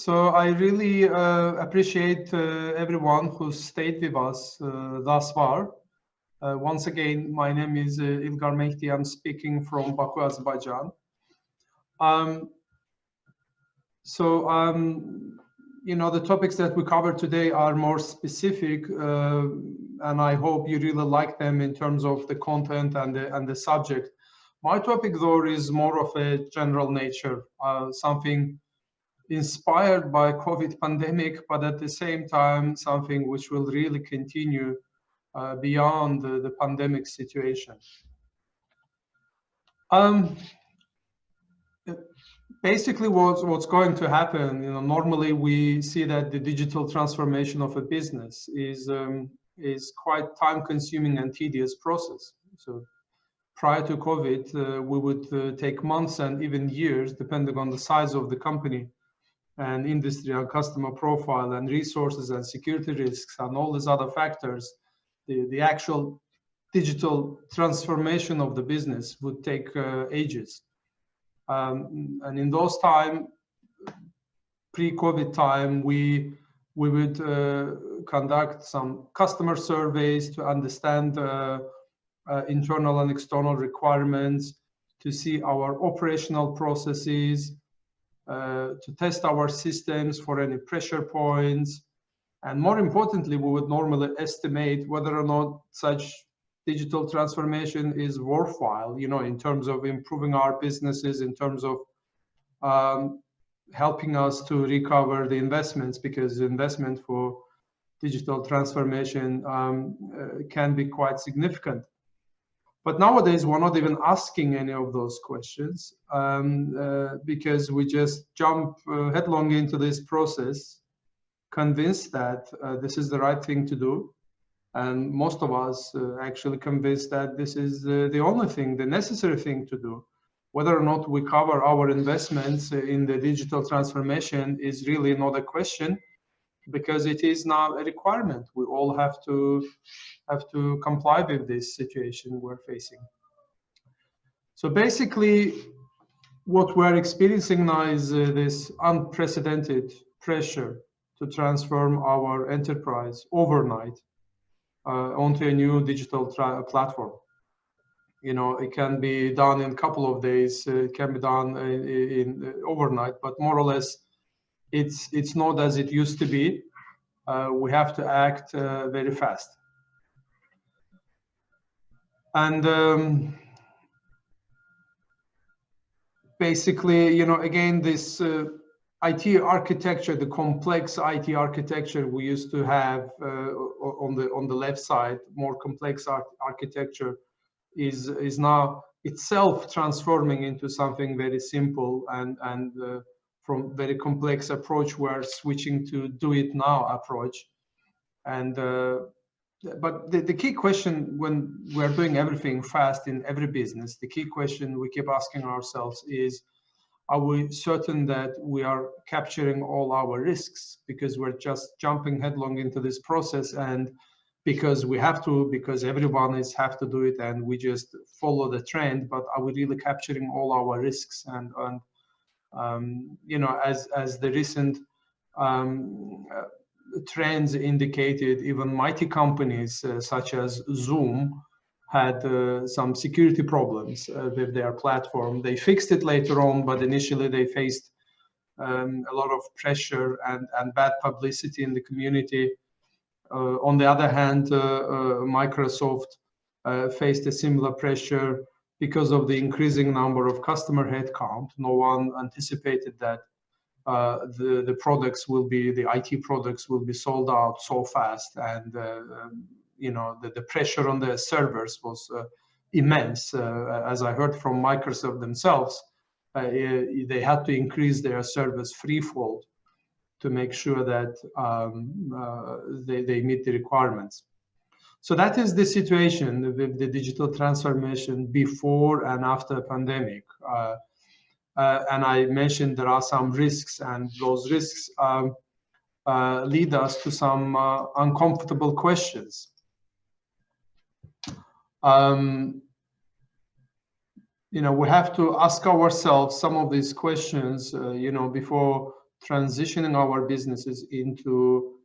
So I really appreciate everyone who stayed with us thus far. Once again, my name is Ilgar Mehti. I'm speaking from Baku, Azerbaijan. You know, the topics that we cover today are more specific, and I hope you really like them in terms of the content and the subject. My topic, though, is more of a general nature, something inspired by COVID pandemic, but at the same time, something which will really continue beyond the pandemic situation. Basically, what's going to happen, you know, normally we see that the digital transformation of a business is quite time-consuming and tedious process. So prior to COVID, we would take months and even years, depending on the size of the company and industry and customer profile and resources and security risks and all these other factors. The actual digital transformation of the business would take ages. And in those time, pre-COVID time, we would conduct some customer surveys to understand internal and external requirements, to see our operational processes, to test our systems for any pressure points. And more importantly, we would normally estimate whether or not such digital transformation is worthwhile, you know, in terms of improving our businesses, in terms of helping us to recover the investments, because the investment for digital transformation can be quite significant. But nowadays, we're not even asking any of those questions because we just jump headlong into this process, convinced that this is the right thing to do. And most of us actually convinced that this is the only thing, the necessary thing to do. Whether or not we cover our investments in the digital transformation is really not a question, because it is now a requirement. We all have to comply with this situation we're facing. So basically, what we're experiencing now is this unprecedented pressure to transform our enterprise overnight onto a new digital platform. You know, it can be done in a couple of days, it can be done in overnight, but more or less, it's not as it used to be. We have to act very fast. And basically, you know, again, this IT architecture, the complex IT architecture we used to have on the left side, more complex architecture is now itself transforming into something very simple, and from very complex approach, we're switching to do it now approach. And but the key question when we're doing everything fast in every business, the key question we keep asking ourselves is, are we certain that we are capturing all our risks? Because we're just jumping headlong into this process, and because we have to, because everyone have to do it, and we just follow the trend. But are we really capturing all our risks? And you know, as the recent trends indicated, even mighty companies such as Zoom had some security problems with their platform. They fixed it later on, but initially they faced a lot of pressure and bad publicity in the community. On the other hand, Microsoft faced a similar pressure because of the increasing number of customer headcount. No one anticipated that the products will be, the IT products will be sold out so fast, and you know, the pressure on the servers was immense. As I heard from Microsoft themselves, they had to increase their servers threefold to make sure that they meet the requirements. So that is the situation with the digital transformation before and after the pandemic. And I mentioned there are some risks, and those risks lead us to some uncomfortable questions. You know, we have to ask ourselves some of these questions, you know, before transitioning our businesses into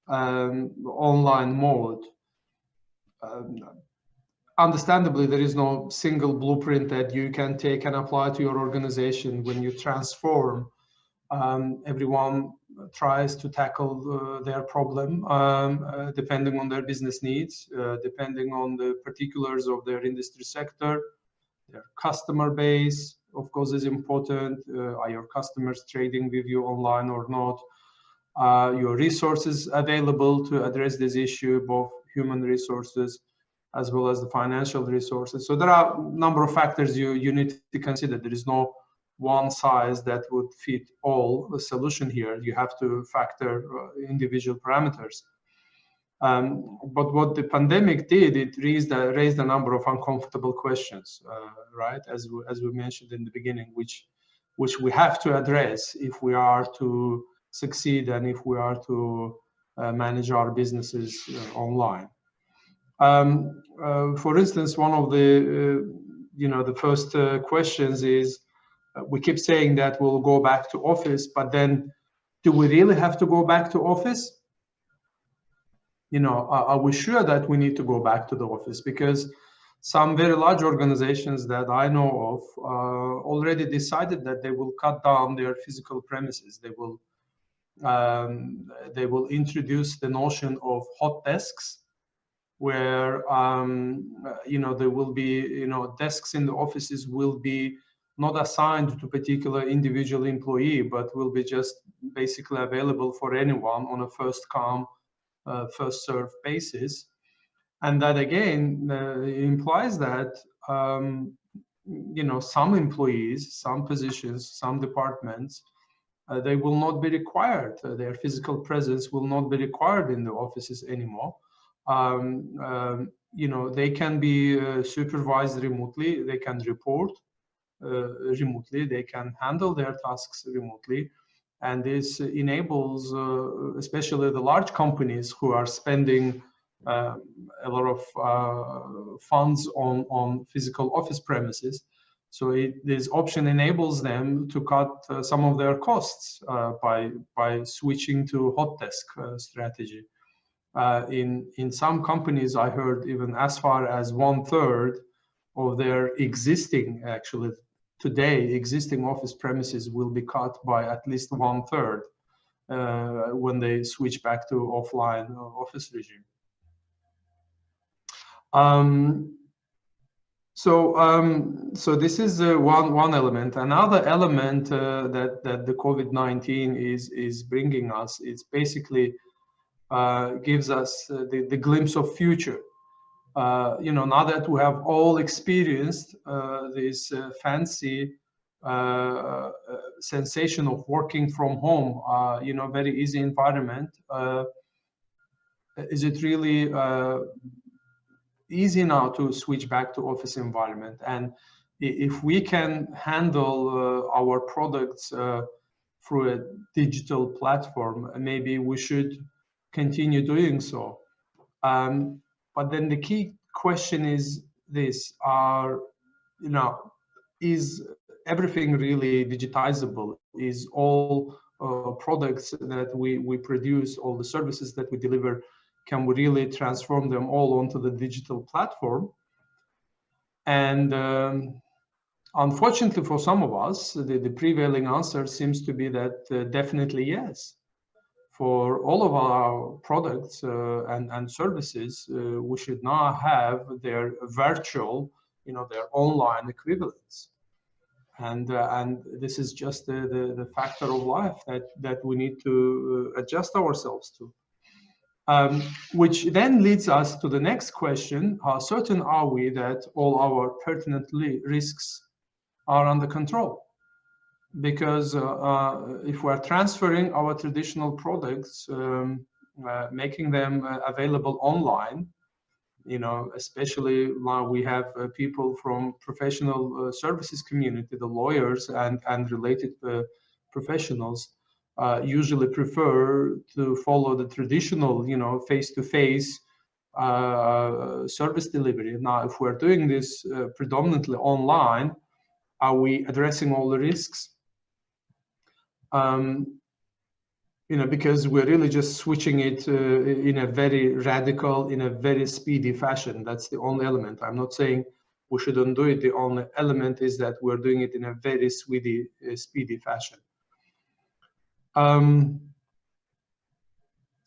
online mode. Understandably, there is no single blueprint that you can take and apply to your organization when you transform. Everyone tries to tackle their problem depending on their business needs, depending on the particulars of their industry sector, their customer base, of course, is important. Are your customers trading with you online or not? Your resources available to address this issue, both human resources as well as the financial resources. So there are a number of factors you need to consider. There is no one size that would fit all the solution here. You have to factor individual parameters. But what the pandemic did, it raised a number of uncomfortable questions, right? As we mentioned in the beginning, which we have to address if we are to succeed and if we are to manage our businesses online. For instance, one of the the first questions is, we keep saying that we'll go back to office, but then do we really have to go back to office? Are we sure that we need to go back to the office? Because some very large organizations that I know of already decided that they will cut down their physical premises. They will introduce the notion of hot desks, where there will be desks in the offices will be not assigned to particular individual employee, but will be just basically available for anyone on a first come, first served basis. And that again implies that some employees, some positions, some departments, they will not be required. Their physical presence will not be required in the offices anymore. They can be supervised remotely. They can report remotely. They can handle their tasks remotely. And this enables, especially the large companies who are spending a lot of funds on physical office premises. So this option enables them to cut some of their costs by switching to hot desk strategy. In some companies, I heard even as far as 1/3 of their existing, actually today existing office premises will be cut by at least 1/3 when they switch back to offline office regime. So this is one element. Another element that the COVID-19 is bringing us is basically gives us the glimpse of future. Now that we have all experienced this fancy sensation of working from home, very easy environment, is it really easy now to switch back to office environment? And if we can handle our products through a digital platform, maybe we should continue doing so. But then the key question is this: is everything really digitizable? Is all products that we produce, all the services that we deliver, can we really transform them all onto the digital platform? And unfortunately for some of us, the prevailing answer seems to be that definitely yes. For all of our products and services, we should now have their virtual, their online equivalents. And this is just the factor of life that we need to adjust ourselves to. Which then leads us to the next question: how certain are we that all our pertinent risks are under control? Because if we're transferring our traditional products, making them available online, especially now we have people from professional services community, the lawyers and related professionals, usually prefer to follow the traditional, face-to-face service delivery. Now, if we're doing this predominantly online, are we addressing all the risks? because we're really just switching it in a very radical, in a very speedy fashion. That's the only element. I'm not saying we shouldn't do it. The only element is that we're doing it in a very speedy fashion.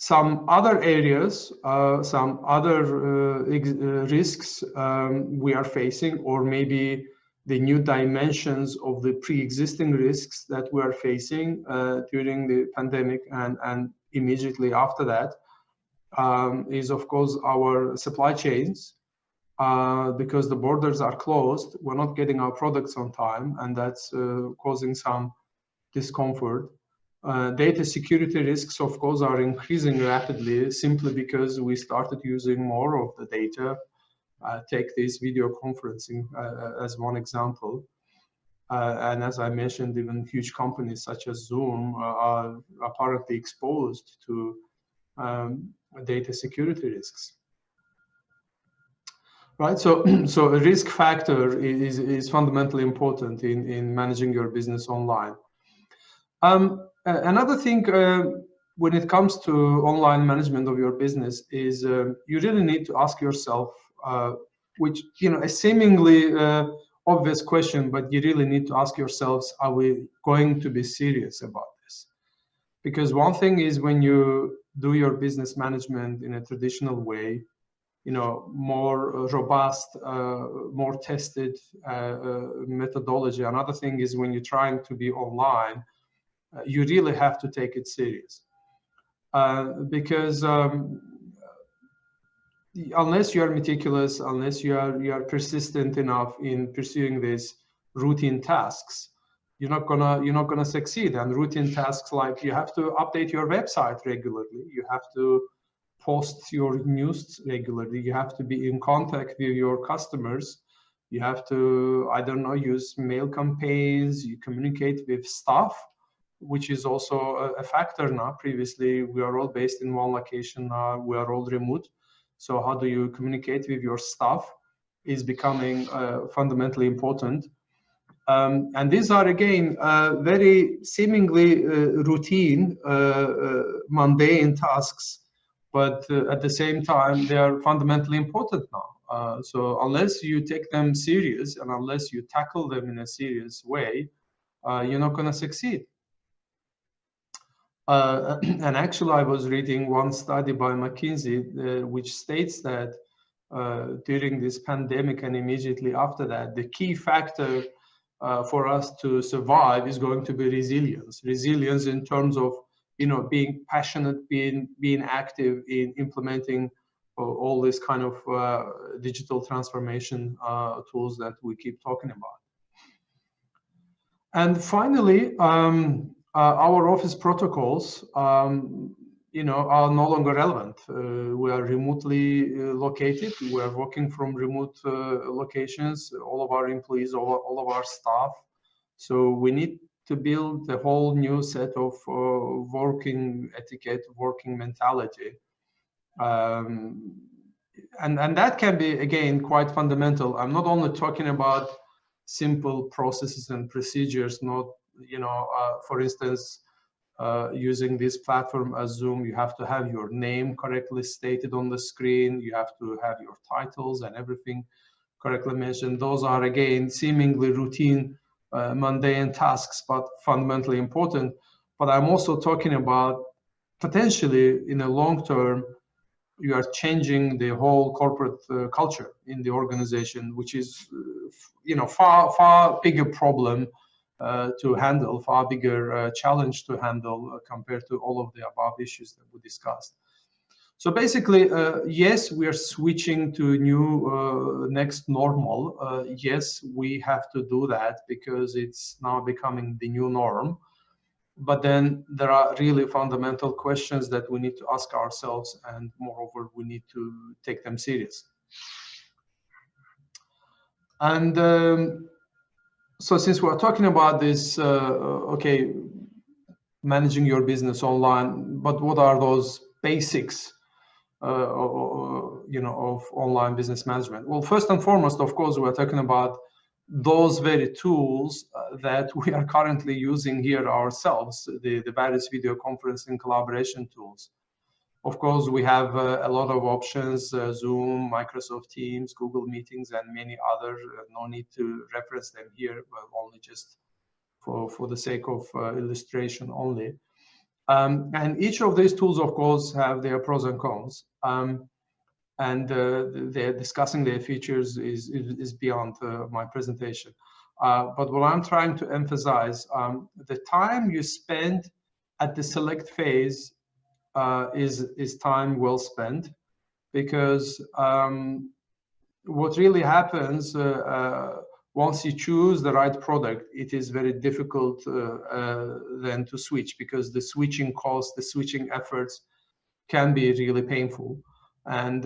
Some other areas, some other risks we are facing, or maybe the new dimensions of the pre-existing risks that we are facing during the pandemic and immediately after that, is of course our supply chains. Because the borders are closed, we're not getting our products on time, and that's causing some discomfort. Data security risks, of course, are increasing rapidly simply because we started using more of the data. Take this video conferencing as one example. And as I mentioned, even huge companies such as Zoom are apparently exposed to data security risks. Right, so a risk factor is fundamentally important in managing your business online. Another thing when it comes to online management of your business is you really need to ask yourself, which, a seemingly obvious question, but you really need to ask yourselves, are we going to be serious about this? Because one thing is when you do your business management in a traditional way, more robust, more tested methodology. Another thing is when you're trying to be online, you really have to take it serious. Because unless you are meticulous, unless you are persistent enough in pursuing these routine tasks, you're not gonna succeed. And routine tasks like you have to update your website regularly, you have to post your news regularly, you have to be in contact with your customers, you have to, I don't know, use mail campaigns, you communicate with staff, which is also a factor now. Previously, we are all based in one location, now we are all remote. So how do you communicate with your staff is becoming fundamentally important. And these are, again, very seemingly routine, mundane tasks, but at the same time, they are fundamentally important now. So unless you take them serious and unless you tackle them in a serious way, you're not going to succeed. And actually, I was reading one study by McKinsey, which states that during this pandemic and immediately after that, the key factor for us to survive is going to be resilience. Resilience in terms of, being passionate, being active in implementing all this kind of digital transformation tools that we keep talking about. And finally, our office protocols, are no longer relevant. We are remotely located. We are working from remote locations, all of our employees, all of our staff. So we need to build a whole new set of working etiquette, working mentality. And that can be, again, quite fundamental. I'm not only talking about simple processes and procedures, not, for instance, using this platform as Zoom, you have to have your name correctly stated on the screen. You have to have your titles and everything correctly mentioned. Those are, again, seemingly routine, mundane tasks, but fundamentally important. But I'm also talking about potentially in a long term, you are changing the whole corporate culture in the organization, which is, far bigger problem to handle, far bigger challenge to handle compared to all of the above issues that we discussed. So basically, yes, we are switching to new next normal. Yes, we have to do that because it's now becoming the new norm. But then there are really fundamental questions that we need to ask ourselves, and moreover, we need to take them serious. And so since we're talking about this, okay, managing your business online, but what are those basics of online business management? Well, first and foremost, of course, we're talking about those very tools that we are currently using here ourselves, the various video conferencing collaboration tools. Of course, we have a lot of options, Zoom, Microsoft Teams, Google Meetings, and many other. No need to reference them here, but only just for the sake of illustration only. And each of these tools, of course, have their pros and cons. And they're discussing their features is beyond my presentation. But what I'm trying to emphasize, the time you spend at the select phase is time well spent, because what really happens once you choose the right product, it is very difficult then to switch, because the switching costs, the switching efforts can be really painful. And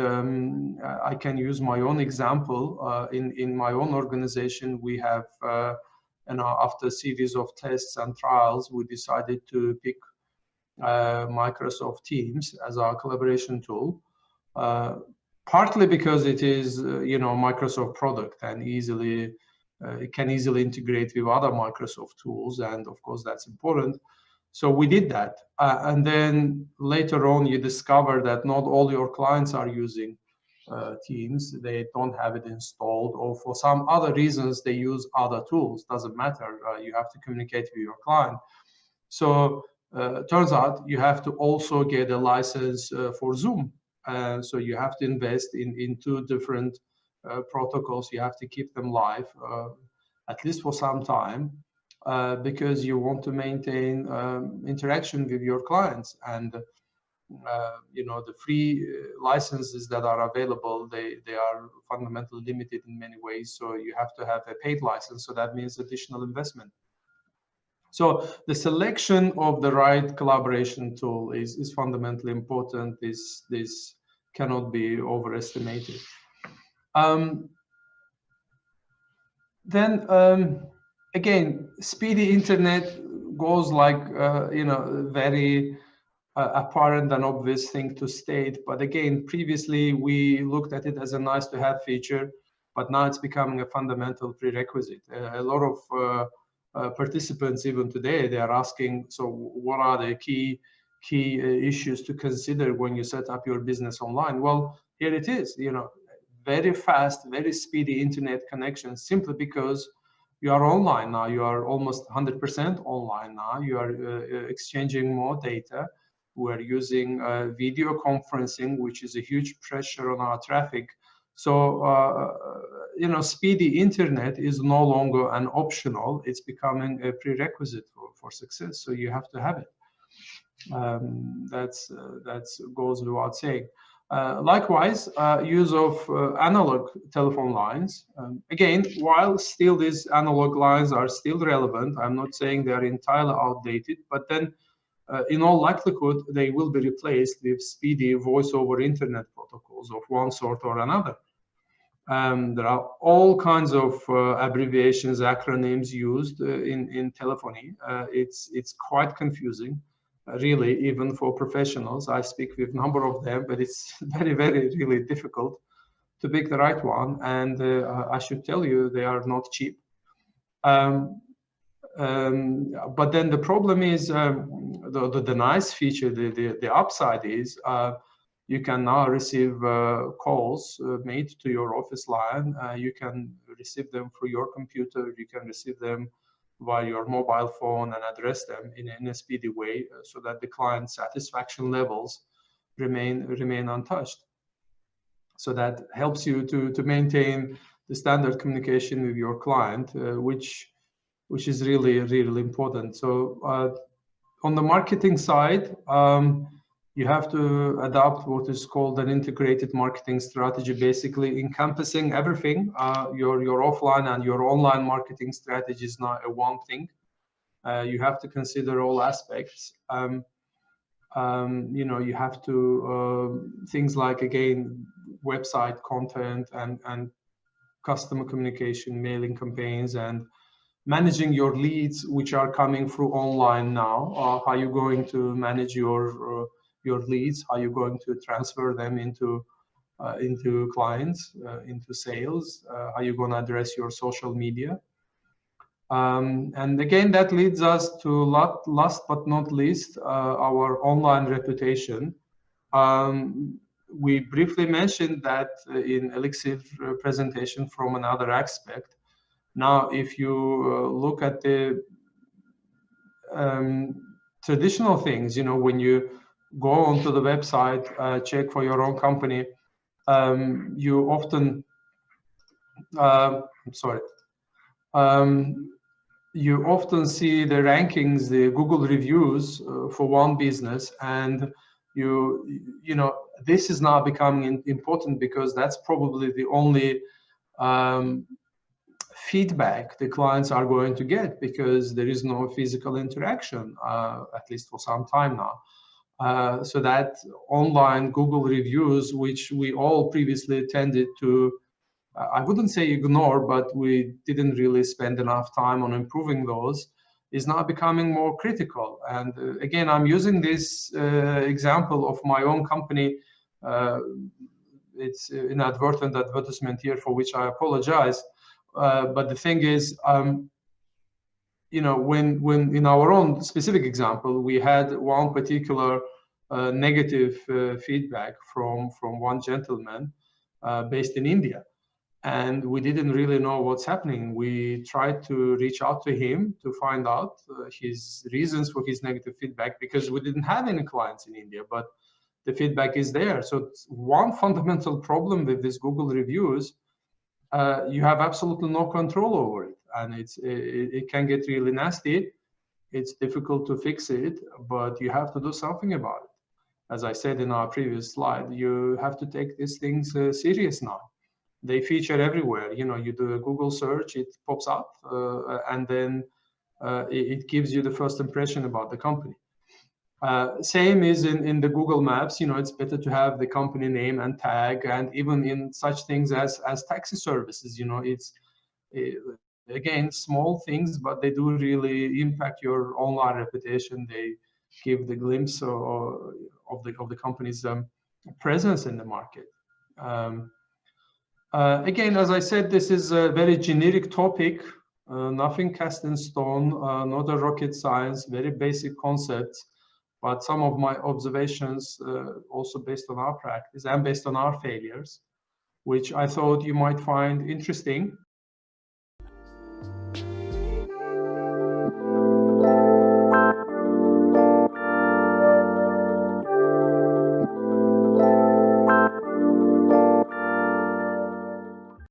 I can use my own example. In my own organization, we have, after a series of tests and trials, we decided to pick Microsoft Teams as our collaboration tool, partly because it is, Microsoft product and it can easily integrate with other Microsoft tools, and of course that's important. So we did that, and then later on you discover that not all your clients are using Teams. They don't have it installed, or for some other reasons they use other tools. Doesn't matter. You have to communicate with your client. So turns out you have to also get a license for Zoom. So you have to invest in two different protocols. You have to keep them live, at least for some time, because you want to maintain interaction with your clients. And the free licenses that are available, they are fundamentally limited in many ways. So you have to have a paid license. So that means additional investment. So the selection of the right collaboration tool is fundamentally important. This cannot be overestimated. Again, speedy internet goes like very apparent and obvious thing to state. But again, previously we looked at it as a nice to have feature, but now it's becoming a fundamental prerequisite. A lot of participants even today, they are asking, so what are the key issues to consider when you set up your business online? Well, here it is, very fast, very speedy internet connection, simply because you are online now. You are almost 100% online now. You are exchanging more data. We're using video conferencing, which is a huge pressure on our traffic. So, speedy internet is no longer an optional. It's becoming a prerequisite for success. So you have to have it. That's goes without saying. Likewise, use of analog telephone lines. Again, while still these analog lines are still relevant, I'm not saying they are entirely outdated, but then in all likelihood, they will be replaced with speedy voice over internet protocols of one sort or another. There are all kinds of abbreviations, acronyms used in telephony. It's quite confusing, really, even for professionals. I speak with a number of them, but it's very, very, really difficult to pick the right one. And I should tell you, they are not cheap. But then the problem is, the nice feature, the upside is, you can now receive calls made to your office line. You can receive them through your computer. You can receive them via your mobile phone and address them in a speedy way, so that the client satisfaction levels remain untouched. So that helps you to maintain the standard communication with your client, which is really, really important. So on the marketing side, you have to adopt what is called an integrated marketing strategy, basically encompassing everything. Your offline and your online marketing strategy is not a one thing. You have to consider all aspects. You have to things like, again, website content and customer communication, mailing campaigns, and managing your leads which are coming through online now. How are you going to manage your leads? How are you going to transfer them into into clients, into sales, how you're going to address your social media. And again, that leads us to last but not least, our online reputation. We briefly mentioned that in Elixir presentation from another aspect. Now, if you look at the traditional things, you know, when you go onto the website, check for your own company, you often, you often see the rankings, the Google reviews for one business, and you know, this is now becoming important because that's probably the only feedback the clients are going to get, because there is no physical interaction, at least for some time now. So that online Google reviews, which we all previously tended to, I wouldn't say ignore, but we didn't really spend enough time on improving those, is now becoming more critical. And again, I'm using this example of my own company. It's an inadvertent advertisement here, for which I apologize. But the thing is, you know, when in our own specific example, we had one particular negative feedback from one gentleman based in India. And we didn't really know what's happening. We tried to reach out to him to find out his reasons for his negative feedback, because we didn't have any clients in India, but the feedback is there. So one fundamental problem with these Google reviews, you have absolutely no control over it. And it can get really nasty. It's difficult to fix it, but you have to do something about it. As I said in our previous slide, you have to take these things serious now. They feature everywhere. You know, you do a Google search, it pops up, and then it gives you the first impression about the company. Same is in the Google Maps. You know, it's better to have the company name and tag, and even in such things as taxi services. You know, it's again small things, but they do really impact your online reputation. They give the glimpse of the company's presence in the market. Again, as I said, this is a very generic topic, nothing cast in stone, not a rocket science, very basic concepts, but some of my observations also based on our practice and based on our failures, which I thought you might find interesting.